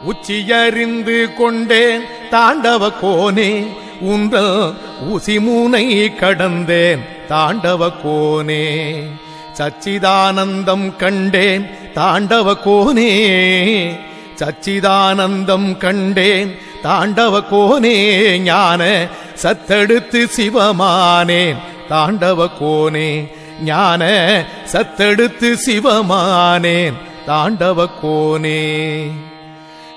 உச்சியறிந்து கொண்டேன் தாண்டவ கோனே உங்கள் ஊசிமூனை கடந்தேன் தாண்டவ கோனே சச்சிதானந்தம் கண்டேன் தாண்டவ கோனே சச்சிதானந்தம் கண்டேன் தாண்டவ கோனே ஞான சத்தெடுத்து சிவமானேன் தாண்டவ கோனே ஞான சத்தெடுத்து சிவமானேன் தாண்டவ கோனே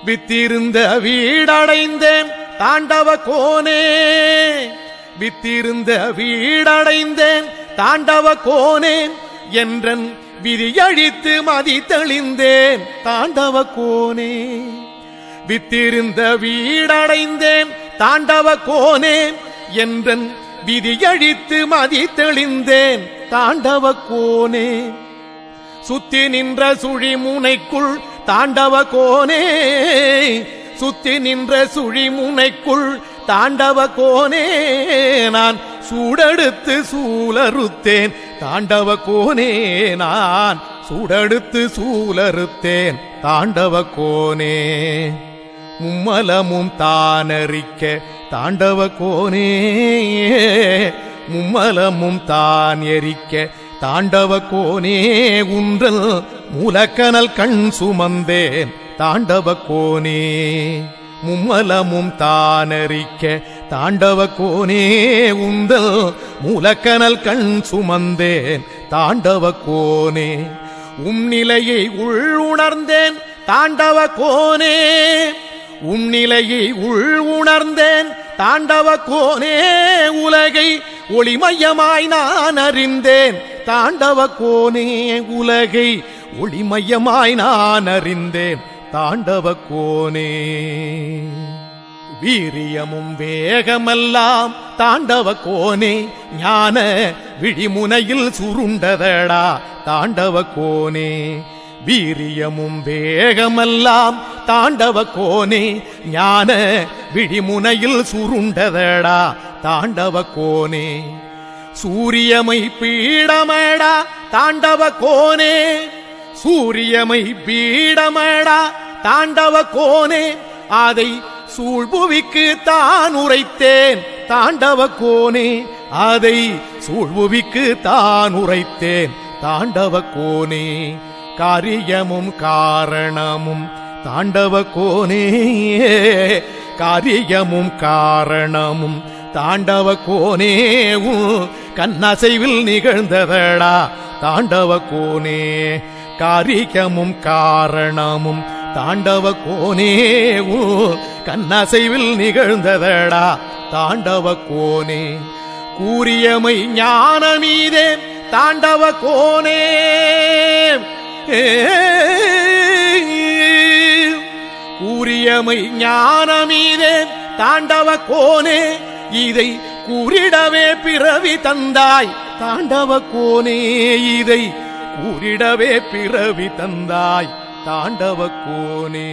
வித்திருந்த வீடடைந்தேன் தாண்டவ கோனே வித்திருந்த வீடடைந்தேன் தாண்டவ கோனே என்றன் விதியழித்து மதி தெளிந்தேன் தாண்டவ கோனே வித்திருந்த வீடடைந்தேன் தாண்டவ கோனே என்றன் விதியழித்து மதி தெளிந்தேன் தாண்டவ கோனே சுத்தி நின்ற சுழிமுனைக்குள் தாண்டவ கோனே சுத்தி நின்ற சுழிமுனைக்குள் தாண்டவ கோனே நான் சூடெடுத்து சூலறுத்தேன் தாண்டவ கோனே நான் சூடெடுத்து சூலறுத்தேன் தாண்டவ கோனே மும்மலமும் தானறிக்க தாண்டவ கோனே மும்மலமும் தான் எரிக்க தாண்டவ கோனே உன்றல் மூலக்கனல் கண் சுமந்தேன் தாண்டவ கோனே மும்மலமும் தானறிக்க தாண்டவ கோனே உந்தல் மூலக்கனல் கண் சுமந்தேன் தாண்டவ கோனே நிலையை உள்ளுணர்ந்தேன் தாண்டவ கோனே நிலையை உள்ளுணர்ந்தேன் தாண்டவ கோனே உலகை ஒளிமயமாய் நான் அறிந்தேன் தாண்டவ கோனே உலகை ஒளிமயமாய் நான் அறிந்தேன் தாண்டவ கோனே வீரியமும் வேகமெல்லாம் தாண்டவ கோனே ஞான விழிமுனையில் சுருண்டதடா தாண்டவ கோனே வீரியமும் வேகமெல்லாம் தாண்டவ கோனே ஞான விழிமுனையில் சுருண்டதடா தாண்டவ கோனே சூரியமை பீடமடா தாண்டவ கோனே சூரியமை பீடமடா தாண்டவ கோனே அதை சூழ்புவிக்கு தான் உரைத்தேன் தாண்டவ கோனே அதை சூழ்புவிக்கு தான் உரைத்தேன் தாண்டவ கோனே காரியமும் காரணமும் தாண்டவ கோனே காரியமும் காரணமும் தாண்டவ கோனே கண்ணசைவில் நிகழ்ந்ததடா தாண்டவ கோனே காரியமும் காரணமும் தாண்டவ கோனே கண்ணசைவில் நிகழ்ந்ததடா தாண்டவ கோனே கூறியமை ஞானமீதே தாண்டவ கோனே கூறியமை ஞானமீதே தாண்டவ கோனே இதை கூறிடவே பிறவி தந்தாய் தாண்டவ கோனே இதை கூறிடவே பிறவி தந்தாய் தாண்டவ கோனே